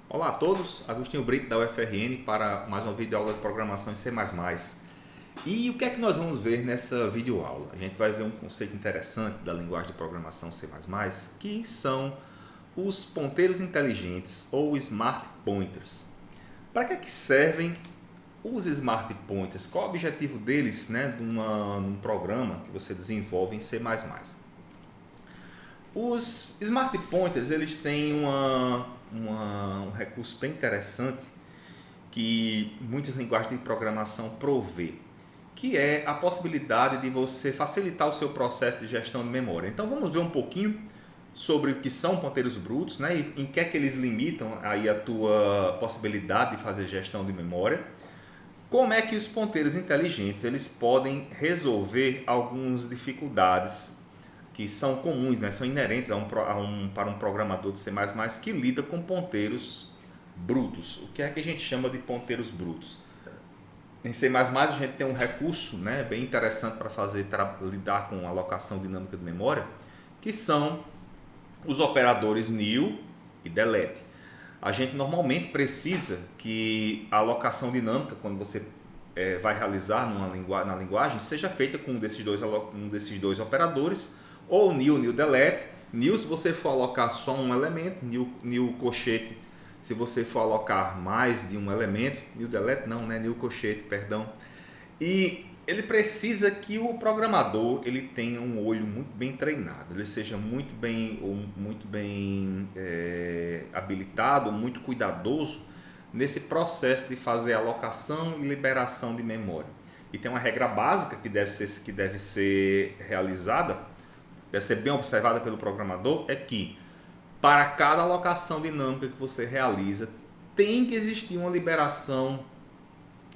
Olá a todos, Agostinho Brito da UFRN para mais uma videoaula de programação em C++. E o que é que nós vamos ver nessa videoaula? A gente vai ver um conceito interessante da linguagem de programação C++, que são os ponteiros inteligentes ou smart pointers. Para que servem os smart pointers? Qual é o objetivo deles, num programa que você desenvolve em C++? Os smart pointers eles têm um recurso bem interessante que muitas linguagens de programação provê, que é a possibilidade de você facilitar o seu processo de gestão de memória. Então vamos ver um pouquinho sobre o que são ponteiros brutos, né, e em que é que eles limitam aí a tua possibilidade de fazer gestão de memória. Como é que os ponteiros inteligentes eles podem resolver algumas dificuldades que são comuns, né, são inerentes para um programador de C++ que lida com ponteiros brutos. O que é que a gente chama de ponteiros brutos? Em C++ a gente tem um recurso, né, bem interessante para lidar com alocação dinâmica de memória, que são os operadores new e delete. A gente normalmente precisa que a alocação dinâmica, quando você vai realizar na linguagem, seja feita com um desses dois operadores, ou new delete. New se você for alocar só um elemento, new colchete se você for alocar mais de um elemento, new delete não, né? New colchete, perdão. E ele precisa que o programador ele tenha um olho muito bem treinado, ele seja muito bem habilitado, muito cuidadoso nesse processo de fazer alocação e liberação de memória. E tem uma regra básica que deve ser realizada, deve ser bem observada pelo programador, é que para cada alocação dinâmica que você realiza, tem que existir uma liberação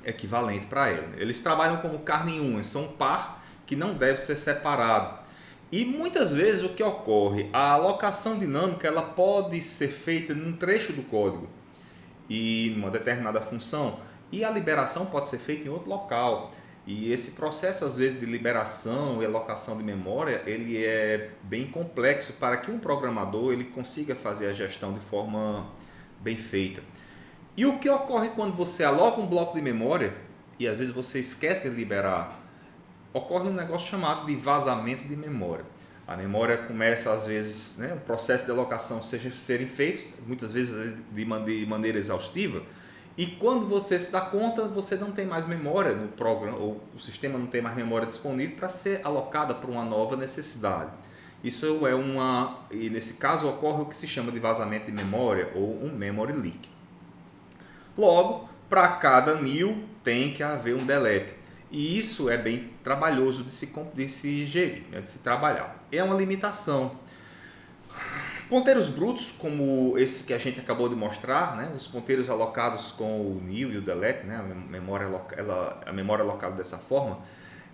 equivalente para ela. Eles trabalham como carne em unha, são um par que não deve ser separado. E muitas vezes o que ocorre, a alocação dinâmica ela pode ser feita num trecho do código e numa determinada função, e a liberação pode ser feita em outro local. E esse processo às vezes de liberação e alocação de memória, ele é bem complexo para que um programador ele consiga fazer a gestão de forma bem feita. E o que ocorre quando você aloca um bloco de memória e às vezes você esquece de liberar? Ocorre um negócio chamado de vazamento de memória. A memória começa às vezes, o processo de alocação serem feitos, muitas vezes de maneira exaustiva, e quando você se dá conta, você não tem mais memória no programa, ou o sistema não tem mais memória disponível para ser alocada para uma nova necessidade. Isso e nesse caso ocorre o que se chama de vazamento de memória ou um memory leak. Logo, para cada new tem que haver um delete. E isso é bem trabalhoso de se gerir, de se trabalhar. É uma limitação. Ponteiros brutos, como esse que a gente acabou de mostrar, os ponteiros alocados com o new e o delete, a memória alocada dessa forma,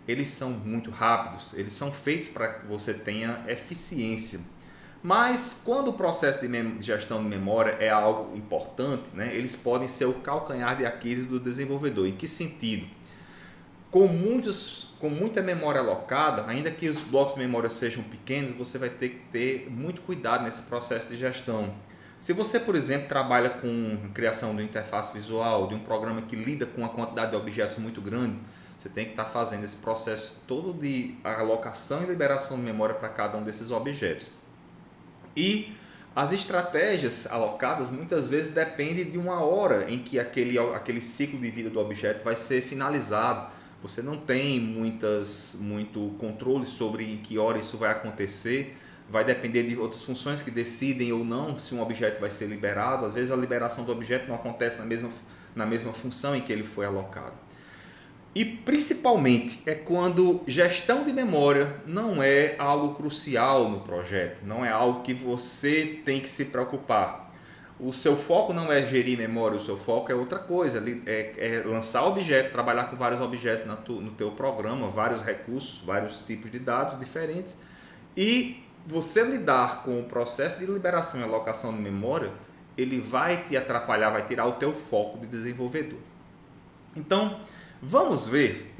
eles são muito rápidos, eles são feitos para que você tenha eficiência. Mas quando o processo de gestão de memória é algo importante, eles podem ser o calcanhar de Aquiles do desenvolvedor. Em que sentido? Com muita memória alocada, ainda que os blocos de memória sejam pequenos, você vai ter que ter muito cuidado nesse processo de gestão. Se você, por exemplo, trabalha com criação de uma interface visual, de um programa que lida com uma quantidade de objetos muito grande, você tem que estar fazendo esse processo todo de alocação e liberação de memória para cada um desses objetos. E as estratégias alocadas muitas vezes dependem de uma hora em que aquele ciclo de vida do objeto vai ser finalizado. Você não tem muito controle sobre em que hora isso vai acontecer. Vai depender de outras funções que decidem ou não se um objeto vai ser liberado. Às vezes a liberação do objeto não acontece na mesma função em que ele foi alocado. E principalmente é quando gestão de memória não é algo crucial no projeto, não é algo que você tem que se preocupar. O seu foco não é gerir memória, o seu foco é outra coisa, é lançar objetos, trabalhar com vários objetos no teu programa, vários recursos, vários tipos de dados diferentes, e você lidar com o processo de liberação e alocação de memória, ele vai te atrapalhar, vai tirar o teu foco de desenvolvedor. Então, vamos ver,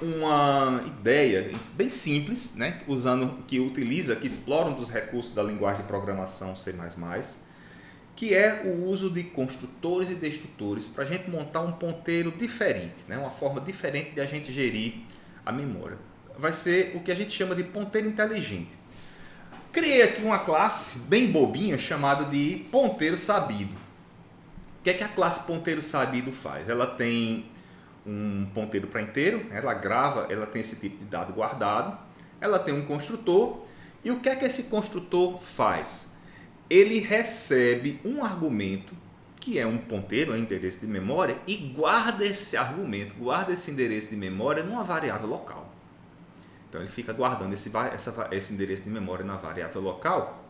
uma ideia bem simples, que explora um dos recursos da linguagem de programação C++, que é o uso de construtores e destrutores para a gente montar um ponteiro diferente, né? Uma forma diferente de a gente gerir a memória. Vai ser o que a gente chama de ponteiro inteligente. Criei aqui uma classe bem bobinha chamada de ponteiro sabido. O que é que a classe ponteiro sabido faz? Ela tem um ponteiro para inteiro, ela grava, ela tem esse tipo de dado guardado, ela tem um construtor, e o que é que esse construtor faz? Ele recebe um argumento, que é um ponteiro, é um endereço de memória, e guarda esse argumento, guarda esse endereço de memória numa variável local. Então ele fica guardando esse endereço de memória na variável local,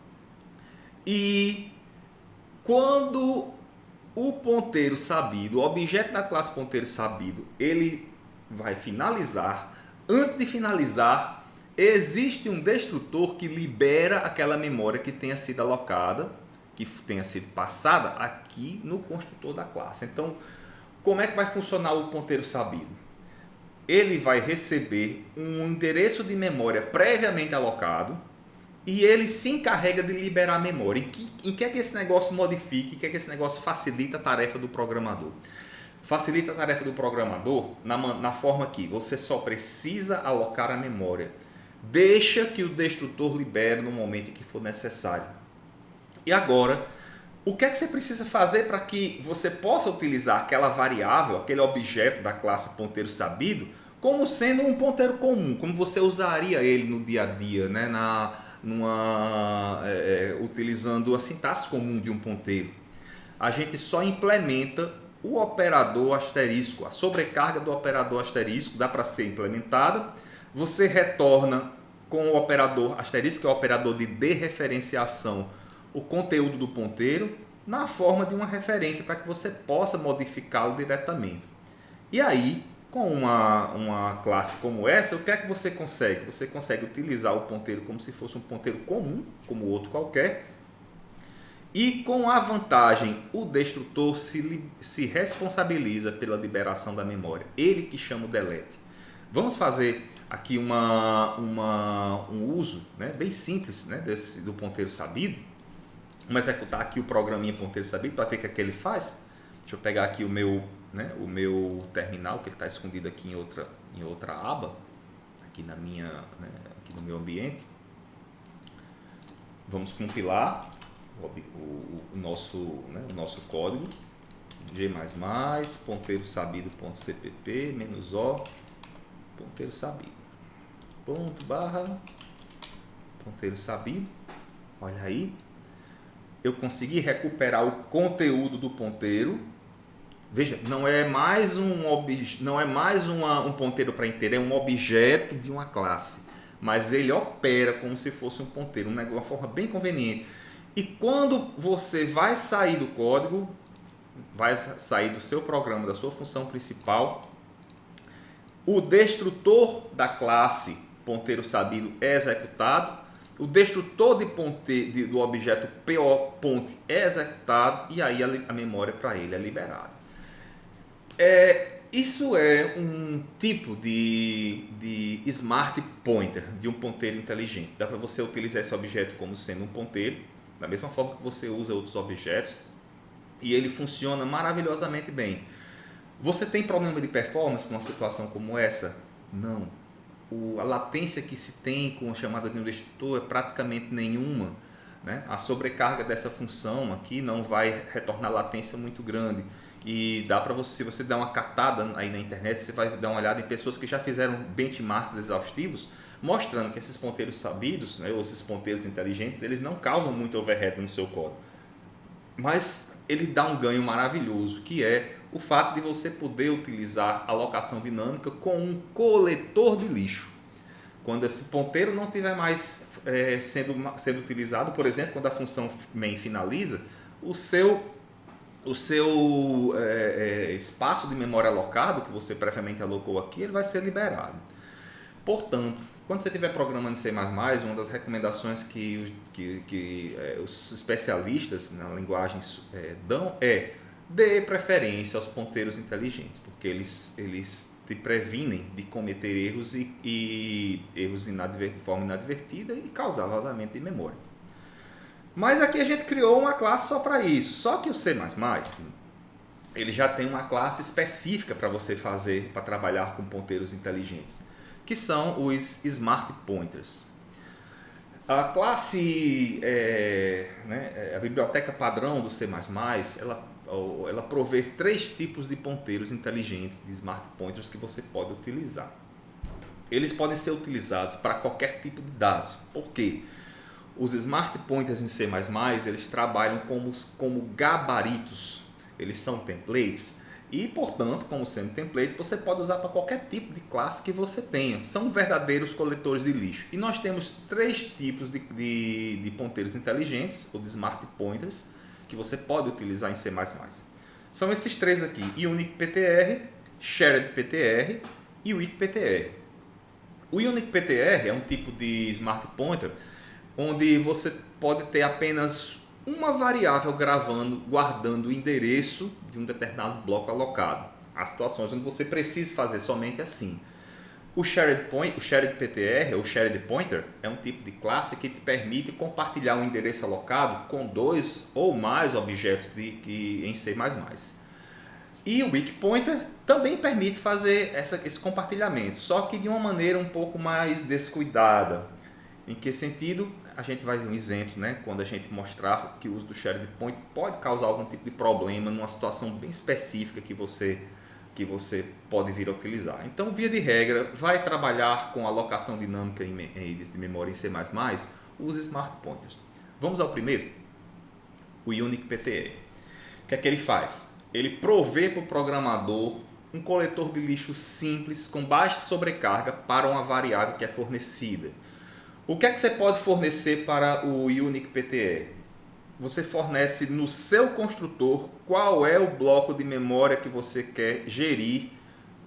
e quando o ponteiro sabido, o objeto da classe ponteiro sabido, ele vai finalizar, antes de finalizar, existe um destrutor que libera aquela memória que tenha sido alocada, que tenha sido passada aqui no construtor da classe. Então, como é que vai funcionar o ponteiro sabido? Ele vai receber um endereço de memória previamente alocado e ele se encarrega de liberar a memória. Em que é que esse negócio modifica, em que é que esse negócio facilita a tarefa do programador? Facilita a tarefa do programador na forma que você só precisa alocar a memória. Deixa que o destrutor libere no momento em que for necessário. E agora, o que é que você precisa fazer para que você possa utilizar aquela variável, aquele objeto da classe ponteiro sabido, como sendo um ponteiro comum, como você usaria ele no dia a dia, né? Utilizando a sintaxe comum de um ponteiro. A gente só implementa o operador asterisco, a sobrecarga do operador asterisco dá para ser implementada. Você retorna com o operador asterisco, que é o operador de dereferenciação, o conteúdo do ponteiro na forma de uma referência para que você possa modificá-lo diretamente. E aí, com uma classe como essa, o que é que você consegue? Você consegue utilizar o ponteiro como se fosse um ponteiro comum, como outro qualquer, e com a vantagem, o destrutor se responsabiliza pela liberação da memória. Ele que chama o delete. Vamos fazer aqui um uso, né, bem simples, né, do ponteiro sabido. Vamos executar aqui o programinha ponteiro sabido para ver o que é que ele faz. Deixa eu pegar aqui o meu terminal, que ele está escondido aqui em outra aba, aqui aqui no meu ambiente. Vamos compilar o nosso código. G++, ponteiro sabido.cpp, -o, ponteiro sabido, ponteiro sabido. Olha aí, eu consegui recuperar o conteúdo do ponteiro. Veja, não é mais um ponteiro para inteiro, é um objeto de uma classe, mas ele opera como se fosse um ponteiro, uma forma bem conveniente. E quando você vai sair do código, vai sair do seu programa, da sua função principal, o destrutor da classe ponteiro sabido é executado, o destrutor do objeto PO_PONT é executado e aí a memória para ele é liberada. Isso é um tipo de smart pointer, de um ponteiro inteligente. Dá para você utilizar esse objeto como sendo um ponteiro, da mesma forma que você usa outros objetos, e ele funciona maravilhosamente bem. Você tem problema de performance numa situação como essa? Não. A latência que se tem com a chamada de um destrutor é praticamente nenhuma, né? A sobrecarga dessa função aqui não vai retornar latência muito grande. E dá para você, se você der uma catada aí na internet, você vai dar uma olhada em pessoas que já fizeram benchmarks exaustivos, mostrando que esses ponteiros sabidos, né, ou esses ponteiros inteligentes, eles não causam muito overhead no seu código. Mas ele dá um ganho maravilhoso, que é o fato de você poder utilizar alocação dinâmica com um coletor de lixo. Quando esse ponteiro não estiver mais sendo utilizado, por exemplo, quando a função main finaliza, o seu espaço de memória alocado, que você previamente alocou aqui, ele vai ser liberado. Portanto, quando você estiver programando em C++, uma das recomendações que os especialistas na linguagem dão é: dê preferência aos ponteiros inteligentes, porque eles te previnem de cometer erros e erros de forma inadvertida e causar vazamento de memória. Mas aqui a gente criou uma classe só para isso. Só que o C++, ele já tem uma classe específica para você fazer, para trabalhar com ponteiros inteligentes, que são os Smart Pointers. A classe, a biblioteca padrão do C++, ela provê 3 tipos de ponteiros inteligentes, de Smart Pointers, que você pode utilizar. Eles podem ser utilizados para qualquer tipo de dados. Por quê? Os Smart Pointers em C++, eles trabalham como gabaritos. Eles são templates e, portanto, como sendo template, você pode usar para qualquer tipo de classe que você tenha. São verdadeiros coletores de lixo. E nós temos 3 tipos de ponteiros inteligentes, ou de Smart Pointers, que você pode utilizar em C++. São esses 3 aqui: UniquePTR, SharedPTR e WikPTR. O UniquePTR é um tipo de Smart Pointer onde você pode ter apenas uma variável guardando o endereço de um determinado bloco alocado. Há situações onde você precisa fazer somente assim. O Shared PTR, ou Shared Pointer, é um tipo de classe que te permite compartilhar um endereço alocado com 2 ou mais objetos em C++. E o Wikpointer também permite fazer esse compartilhamento, só que de uma maneira um pouco mais descuidada. Em que sentido? A gente vai ver um exemplo, né? Quando a gente mostrar que o uso do Shared Point pode causar algum tipo de problema numa situação bem específica que você pode vir a utilizar. Então, via de regra, vai trabalhar com alocação dinâmica de memória em C++, use Smart Pointers. Vamos ao primeiro, o UniquePTR. O que é que ele faz? Ele provê para o programador um coletor de lixo simples com baixa sobrecarga para uma variável que é fornecida. O que é que você pode fornecer para o UniquePTR? Você fornece no seu construtor qual é o bloco de memória que você quer gerir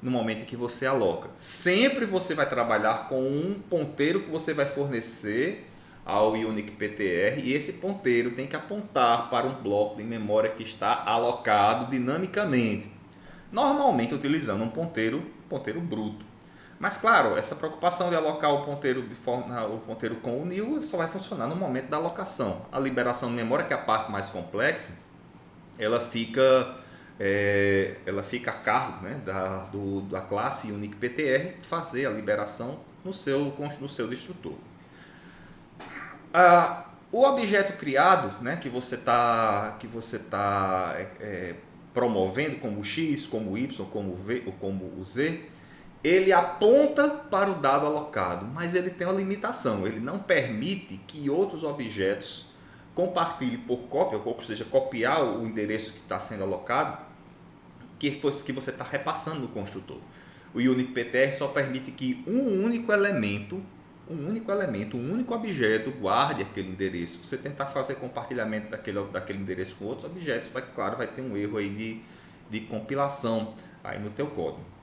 no momento em que você aloca. Sempre você vai trabalhar com um ponteiro que você vai fornecer ao UniquePTR e esse ponteiro tem que apontar para um bloco de memória que está alocado dinamicamente, normalmente utilizando um ponteiro bruto. Mas claro, essa preocupação de alocar o ponteiro com o nil só vai funcionar no momento da alocação. A liberação de memória, que é a parte mais complexa, ela fica a cargo, né, da classe UniquePTR fazer a liberação no seu destrutor. O objeto criado, né, que você tá promovendo como X, como Y, como V ou como o Z, ele aponta para o dado alocado, mas ele tem uma limitação. Ele não permite que outros objetos compartilhem por cópia, ou seja, copiar o endereço que está sendo alocado, que você está repassando no construtor. O UniquePTR só permite que um único objeto guarde aquele endereço. Se você tentar fazer compartilhamento daquele endereço com outros objetos, vai ter um erro aí de compilação aí no teu código.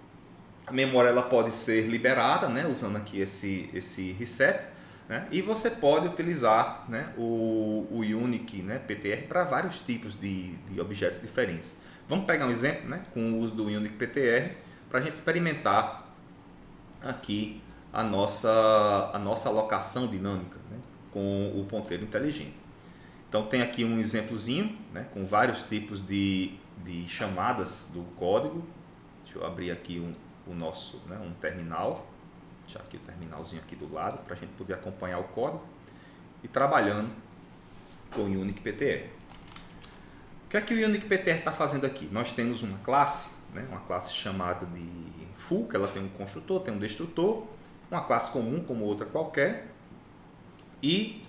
A memória ela pode ser liberada, né, usando aqui esse reset, né, e você pode utilizar, né, o Unique, né, PTR para vários tipos de objetos diferentes. Vamos pegar um exemplo, né, com o uso do Unique PTR para a gente experimentar aqui a nossa alocação dinâmica, né, com o ponteiro inteligente. Então tem aqui um exemplozinho, né, com vários tipos de chamadas do código. Deixa eu abrir aqui um terminal, deixar aqui o terminalzinho aqui do lado para a gente poder acompanhar o código e trabalhando com o UniquePTR. O que é que o UniquePTR está fazendo aqui? Nós temos uma classe, né, uma classe chamada de full, que ela tem um construtor, tem um destrutor, uma classe comum como outra qualquer, e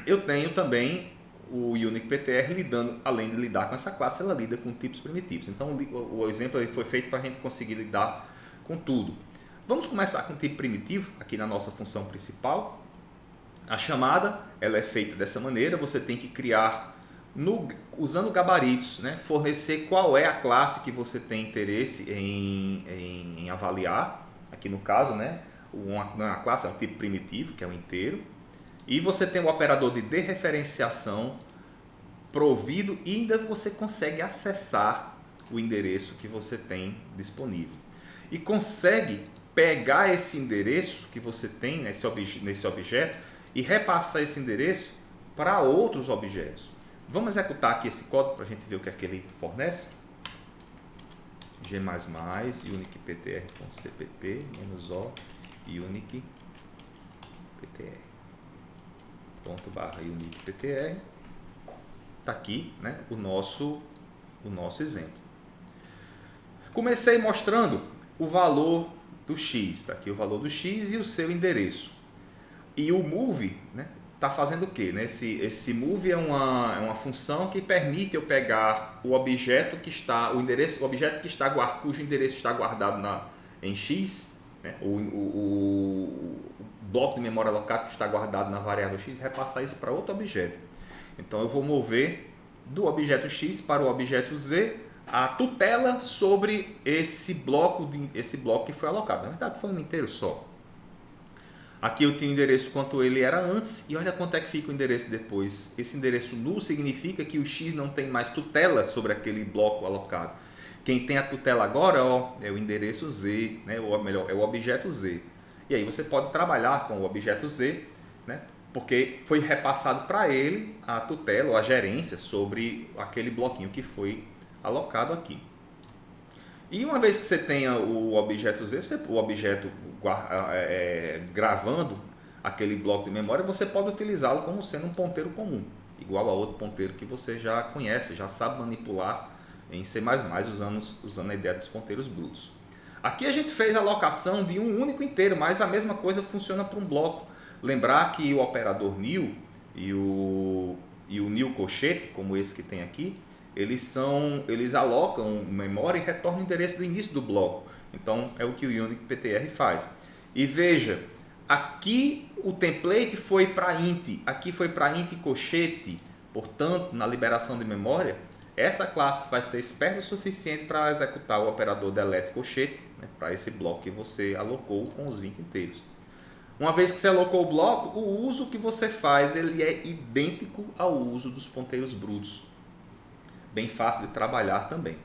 eu tenho também o UniquePTR além de lidar com essa classe, ela lida com tipos primitivos. Então o exemplo foi feito para a gente conseguir lidar com tudo. Vamos começar com o tipo primitivo, aqui na nossa função principal. A chamada ela é feita dessa maneira, você tem que criar, usando gabaritos, né, fornecer qual é a classe que você tem interesse em avaliar. Aqui no caso, né, uma classe é um tipo primitivo, que é um inteiro. E você tem o operador de dereferenciação provido e ainda você consegue acessar o endereço que você tem disponível. E consegue pegar esse endereço que você tem nesse objeto e repassar esse endereço para outros objetos. Vamos executar aqui esse código para a gente ver o que é que ele fornece. G++ unicptr.cpp -o unicptr ./unicptr. Está aqui, né, o nosso exemplo. Comecei mostrando o valor do x, está aqui o valor do x e o seu endereço. E o move, né, está fazendo o quê? Né? Esse move é uma função que permite eu pegar o objeto que está, o endereço, o objeto que está, cujo endereço está guardado em x, né, o bloco de memória alocado que está guardado na variável x, e repassar isso para outro objeto. Então eu vou mover do objeto x para o objeto z a tutela sobre esse bloco que foi alocado. Na verdade foi um inteiro só. Aqui eu tenho o endereço quanto ele era antes e olha quanto é que fica o endereço depois. Esse endereço null significa que o x não tem mais tutela sobre aquele bloco alocado. Quem tem a tutela agora, ó, é o endereço z, né? Ou melhor, é o objeto z. E aí você pode trabalhar com o objeto z, né? Porque foi repassado para ele a tutela ou a gerência sobre aquele bloquinho que foi alocado aqui. E uma vez que você tenha o objeto z, o objeto gravando aquele bloco de memória, você pode utilizá-lo como sendo um ponteiro comum, igual a outro ponteiro que você já conhece, já sabe manipular em C++, usando a ideia dos ponteiros brutos. Aqui a gente fez a alocação de um único inteiro, mas a mesma coisa funciona para um bloco. Lembrar que o operador nil e o nil colchete, como esse que tem aqui, eles alocam memória e retornam o endereço do início do bloco. Então é o que o unicptr faz. E veja, aqui o template foi para int, aqui foi para int colchete. Portanto, na liberação de memória, essa classe vai ser esperta o suficiente para executar o operador delete colchete, né, para esse bloco que você alocou com os 20 inteiros. Uma vez que você alocou o bloco, o uso que você faz ele é idêntico ao uso dos ponteiros brutos. Bem fácil de trabalhar também.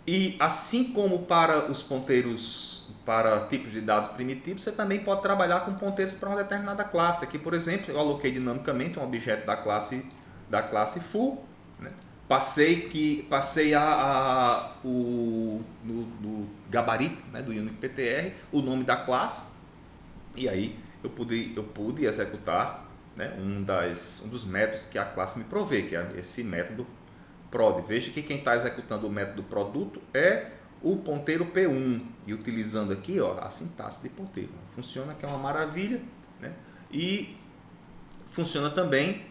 E assim como para os ponteiros para tipos de dados primitivos, você também pode trabalhar com ponteiros para uma determinada classe. Aqui, por exemplo, eu aloquei dinamicamente um objeto da classe full, né? Passei no gabarito, né, do unicptr o nome da classe e aí eu pude executar, né, um dos métodos que a classe me provê, que é esse método prod. Veja que quem está executando o método produto é o ponteiro P1 e utilizando aqui, ó, a sintaxe de ponteiro. Funciona, que é uma maravilha, né? E funciona também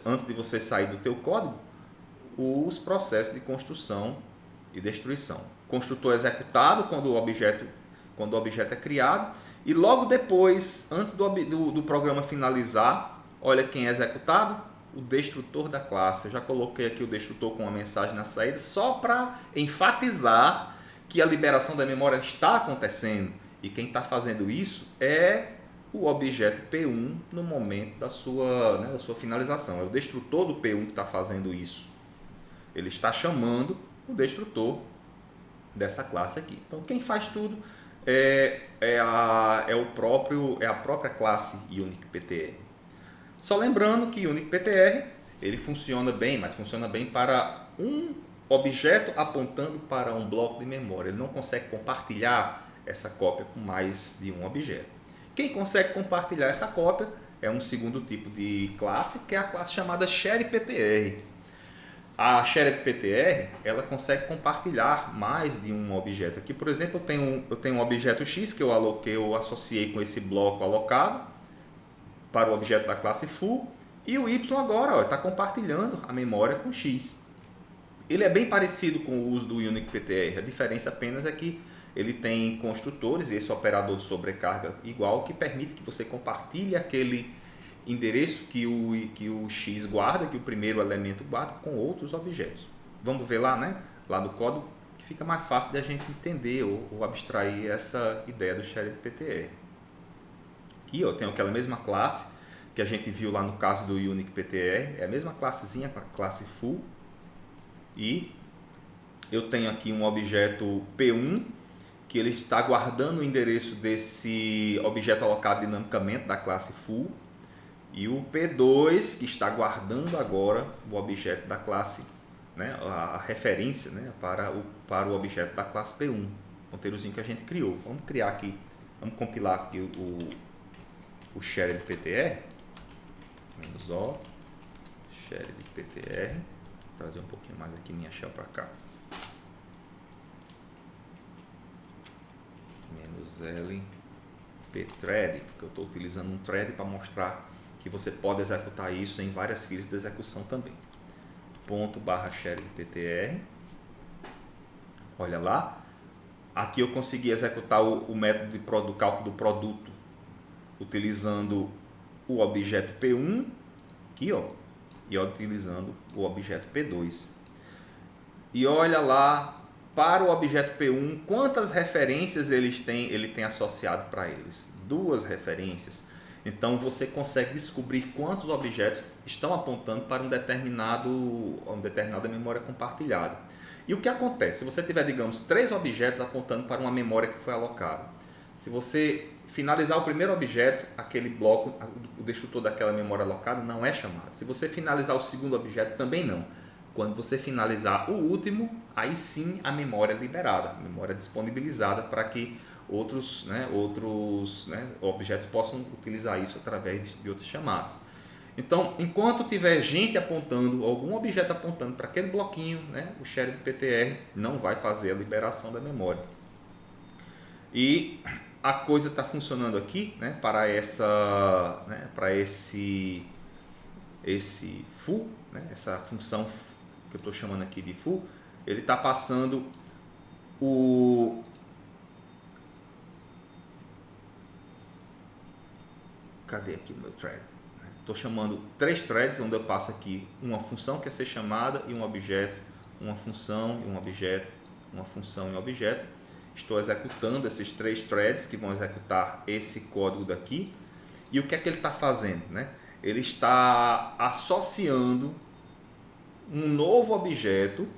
antes de você sair do teu código, os processos de construção e destruição. Construtor executado quando o objeto é criado e logo depois, antes do programa finalizar, olha quem é executado, o destrutor da classe. Eu já coloquei aqui o destrutor com uma mensagem na saída só para enfatizar que a liberação da memória está acontecendo e quem está fazendo isso é o objeto P1 no momento da sua finalização. É o destrutor do P1 que está fazendo isso. Ele está chamando o destrutor dessa classe aqui. Então quem faz tudo é a própria classe unicptr. Só lembrando que unicptr ele funciona bem, mas funciona bem para um objeto apontando para um bloco de memória. Ele não consegue compartilhar essa cópia com mais de um objeto. Quem consegue compartilhar essa cópia é um segundo tipo de classe, que é a classe chamada sharedptr. A sharedptr ela consegue compartilhar mais de um objeto. Aqui, por exemplo, eu tenho um objeto x que eu associei com esse bloco alocado para o objeto da classe full, e o y agora está compartilhando a memória com x. Ele é bem parecido com o uso do unicptr, a diferença apenas é que ele tem construtores e esse operador de sobrecarga igual, que permite que você compartilhe aquele endereço que o x guarda, que o primeiro elemento guarda, com outros objetos. Vamos ver lá, né? Lá no código, que fica mais fácil de a gente entender ou abstrair essa ideia do sharedptr. Aqui eu tenho aquela mesma classe que a gente viu lá no caso do unicptr, é a mesma classezinha, a classe full, e eu tenho aqui um objeto P1 que ele está guardando o endereço desse objeto alocado dinamicamente da classe full, E o P2 que está guardando agora o objeto da classe, né, a referência, né, para o objeto da classe P1, ponteirozinho que a gente criou. Vamos criar aqui, vamos compilar aqui o shared PTR, -o, shared PTR, vou trazer um pouquinho mais aqui minha shell para cá, -l pthread, porque eu estou utilizando um thread para mostrar que você pode executar isso em várias filas de execução também. ./shared ptr, olha lá, aqui eu consegui executar o método do cálculo do produto utilizando o objeto P1 aqui, ó, e utilizando o objeto P2. E olha lá, para o objeto P1, quantas referências ele tem associado para eles? 2 referências. Então você consegue descobrir quantos objetos estão apontando para uma determinada memória compartilhada. E o que acontece? Se você tiver, digamos, 3 objetos apontando para uma memória que foi alocada, se você finalizar o primeiro objeto, aquele bloco, o destrutor daquela memória alocada não é chamado. Se você finalizar o segundo objeto, também não. Quando você finalizar o último, aí sim a memória é liberada, a memória é disponibilizada para que outros objetos possam utilizar isso através de outras chamadas. Então, enquanto tiver gente apontando, algum objeto apontando para aquele bloquinho, né, o shared PTR não vai fazer a liberação da memória. E a coisa está funcionando aqui, né, para esse foo, né, essa função que eu estou chamando aqui de foo, ele está passando o cadê aqui o meu thread? Estou chamando 3 threads, onde eu passo aqui uma função que é ser chamada e um objeto, uma função e um objeto, uma função e um objeto. Estou executando esses 3 threads que vão executar esse código daqui. E o que é que ele está fazendo, né? Ele está associando um novo objeto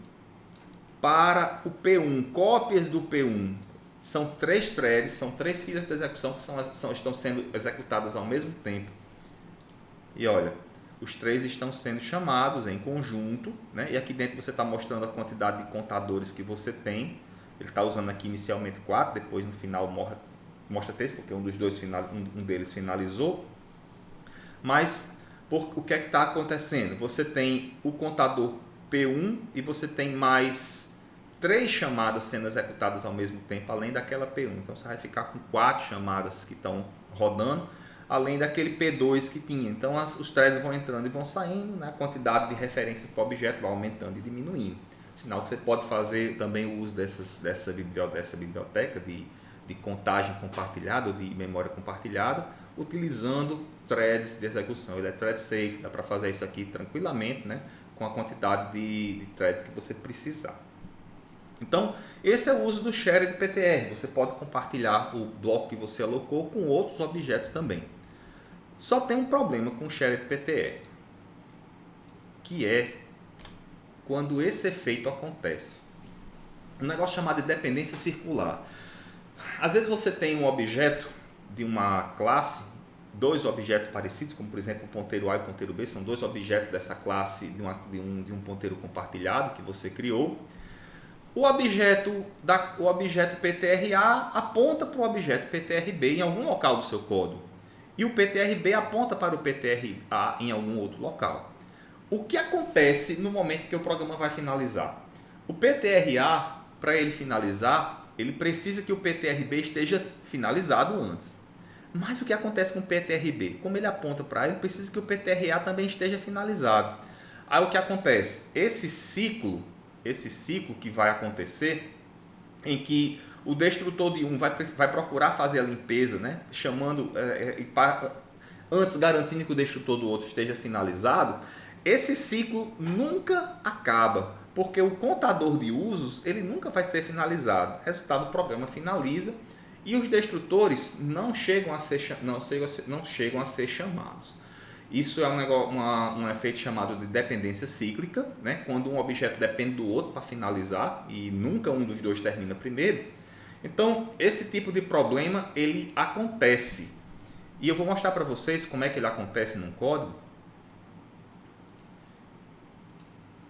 para o P1, cópias do P1. São 3 threads, são 3 filas de execução que estão sendo executadas ao mesmo tempo. E olha, os 3 estão sendo chamados em conjunto, né? E aqui dentro você está mostrando a quantidade de contadores que você tem. Ele está usando aqui inicialmente 4, depois no final mostra 3, porque um deles finalizou. Mas o que é que está acontecendo? Você tem o contador P1 e você tem mais 3 chamadas sendo executadas ao mesmo tempo, além daquela P1. Então você vai ficar com 4 chamadas que estão rodando, além daquele P2 que tinha. Então os threads vão entrando e vão saindo, né? A quantidade de referências para o objeto vai aumentando e diminuindo. Sinal que você pode fazer também o uso dessa biblioteca de contagem compartilhada ou de memória compartilhada, utilizando threads de execução. Ele é thread safe, dá para fazer isso aqui tranquilamente, né? Com a quantidade de threads que você precisar. Então, esse é o uso do shared PTR. Você pode compartilhar o bloco que você alocou com outros objetos também. Só tem um problema com o shared PTR, que é quando esse efeito acontece. Um negócio chamado de dependência circular. Às vezes você tem um objeto de uma classe, 2 objetos parecidos, como por exemplo o ponteiro A e o ponteiro B, são 2 objetos dessa classe de um ponteiro compartilhado que você criou. O objeto PTRA aponta para o objeto PTRB em algum local do seu código. E o PTRB aponta para o PTRA em algum outro local. O que acontece no momento que o programa vai finalizar? O PTRA, para ele finalizar, ele precisa que o PTRB esteja finalizado antes. Mas o que acontece com o PTRB? Como ele aponta para ele, precisa que o PTRA também esteja finalizado. Aí o que acontece? Esse ciclo que vai acontecer, em que o destrutor de um vai procurar fazer a limpeza, né? Antes garantindo que o destrutor do outro esteja finalizado, esse ciclo nunca acaba, porque o contador de usos ele nunca vai ser finalizado. Resultado, o programa finaliza e os destrutores não chegam a ser chamados. Isso é um efeito chamado de dependência cíclica, né? Quando um objeto depende do outro para finalizar e nunca um dos dois termina primeiro. Então, esse tipo de problema ele acontece. E eu vou mostrar para vocês como é que ele acontece num código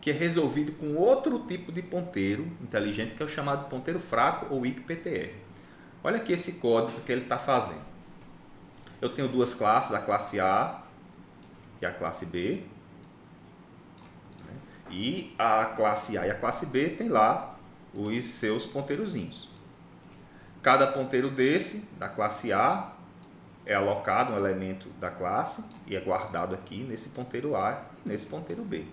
que é resolvido com outro tipo de ponteiro inteligente, que é o chamado ponteiro fraco ou ICPTR. Olha aqui esse código que ele está fazendo. Eu tenho duas classes, a classe A e a classe B. E a classe A e a classe B tem lá os seus ponteirozinhos. Cada ponteiro desse, da classe A, é alocado um elemento da classe e é guardado aqui nesse ponteiro A e nesse ponteiro B.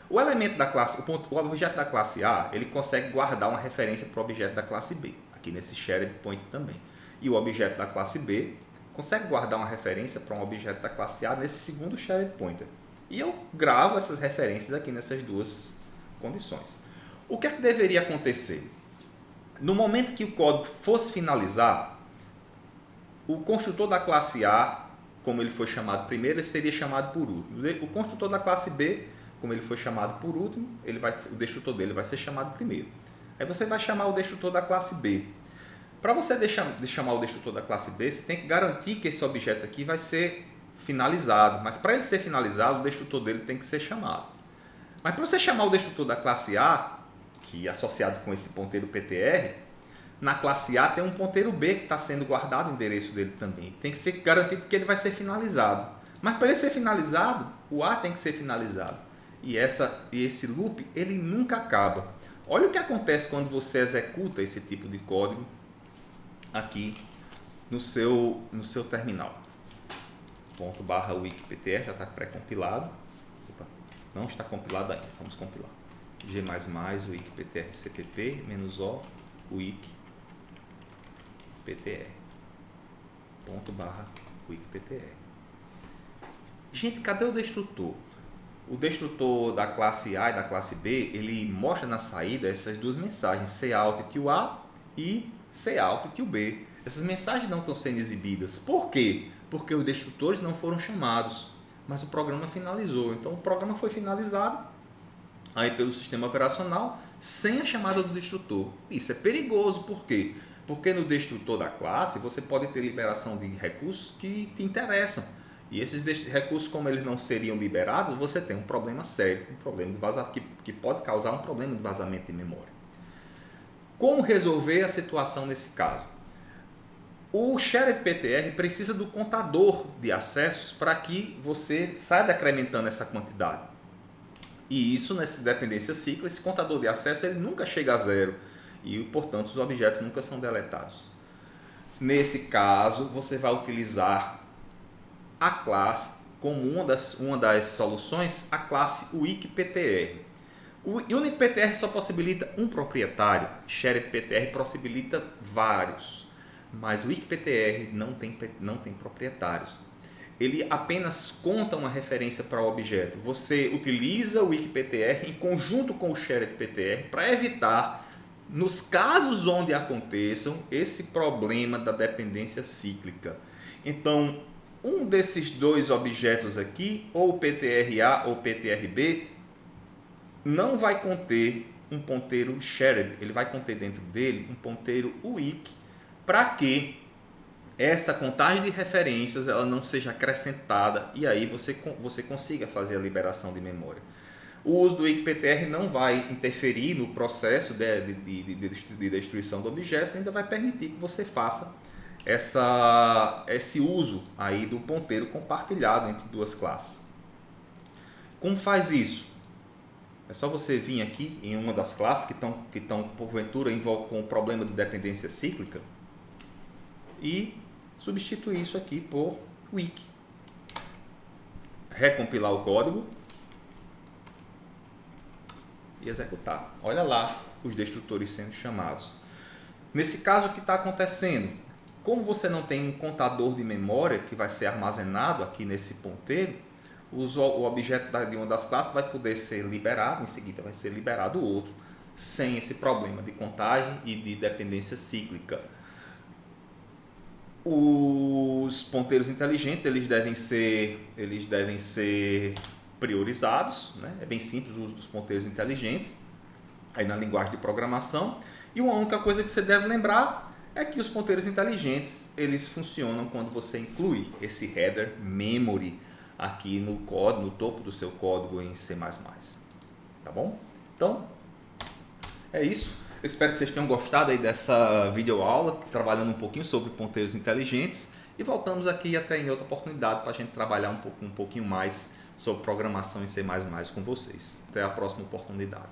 O elemento da classe, o objeto da classe A, ele consegue guardar uma referência para o objeto da classe B, aqui nesse shared point também. E o objeto da classe B consegue guardar uma referência para um objeto da classe A nesse segundo shared pointer. E eu gravo essas referências aqui nessas duas condições. O que é que deveria acontecer? No momento que o código fosse finalizar, o construtor da classe A, como ele foi chamado primeiro, ele seria chamado por último. O construtor da classe B, como ele foi chamado por último, o destrutor dele vai ser chamado primeiro. Aí você vai chamar o destrutor da classe B. Para você chamar o destrutor da classe B, você tem que garantir que esse objeto aqui vai ser finalizado. Mas para ele ser finalizado, o destrutor dele tem que ser chamado. Mas para você chamar o destrutor da classe A, que é associado com esse ponteiro PTR, na classe A tem um ponteiro B que está sendo guardado o endereço dele também. Tem que ser garantido que ele vai ser finalizado. Mas para ele ser finalizado, o A tem que ser finalizado. E esse loop, ele nunca acaba. Olha o que acontece quando você executa esse tipo de código aqui no seu terminal. ./wikiptr já está pré-compilado. Não está compilado ainda, vamos compilar. G++ wikiptr cpp -o wikiptr ./wikiptr. Gente, cadê o destrutor? O destrutor da classe A e da classe B, ele mostra na saída essas duas mensagens, cout to A e cout to B. Essas mensagens não estão sendo exibidas. Por quê? Porque os destrutores não foram chamados, mas o programa finalizou. Então o programa foi finalizado aí pelo sistema operacional sem a chamada do destrutor. Isso é perigoso, por quê? Porque no destrutor da classe você pode ter liberação de recursos que te interessam. E esses recursos, como eles não seriam liberados, você tem um problema sério, um problema de vazamento, que pode causar um problema de vazamento de memória. Como resolver a situação nesse caso? O shared PTR precisa do contador de acessos para que você saia decrementando essa quantidade. E isso, nessa dependência cíclica, esse contador de acesso ele nunca chega a zero e, portanto, os objetos nunca são deletados. Nesse caso, você vai utilizar a classe como uma das soluções, a classe WikPTR. O UniPTR só possibilita um proprietário, shared PTR possibilita vários, mas o WikPTR não tem proprietários. Ele apenas conta uma referência para o objeto. Você utiliza o WikPTR em conjunto com o shared PTR para evitar, nos casos onde aconteçam, esse problema da dependência cíclica. Então, um desses dois objetos aqui, ou PTR-A ou PTR-B, não vai conter um ponteiro shared, ele vai conter dentro dele um ponteiro wik, para que essa contagem de referências ela não seja acrescentada e aí você consiga fazer a liberação de memória. O uso do WikPTR não vai interferir no processo de destruição de objetos, ainda vai permitir que você faça esse uso aí do ponteiro compartilhado entre duas classes. Como faz isso? É só você vir aqui em uma das classes que estão porventura com o problema de dependência cíclica e substituir isso aqui por wiki. Recompilar o código e executar. Olha lá os destrutores sendo chamados. Nesse caso, o que está acontecendo? Como você não tem um contador de memória que vai ser armazenado aqui nesse ponteiro, o objeto de uma das classes vai poder ser liberado, em seguida vai ser liberado o outro, sem esse problema de contagem e de dependência cíclica. Os ponteiros inteligentes eles devem ser priorizados, né? É bem simples o uso dos ponteiros inteligentes aí na linguagem de programação. E uma única coisa que você deve lembrar é que os ponteiros inteligentes, eles funcionam quando você inclui esse header memory aqui no código, no topo do seu código em C++. Tá bom? Então, é isso. Eu espero que vocês tenham gostado aí dessa videoaula, trabalhando um pouquinho sobre ponteiros inteligentes. E voltamos aqui até em outra oportunidade para a gente trabalhar um pouquinho mais sobre programação em C++ com vocês. Até a próxima oportunidade.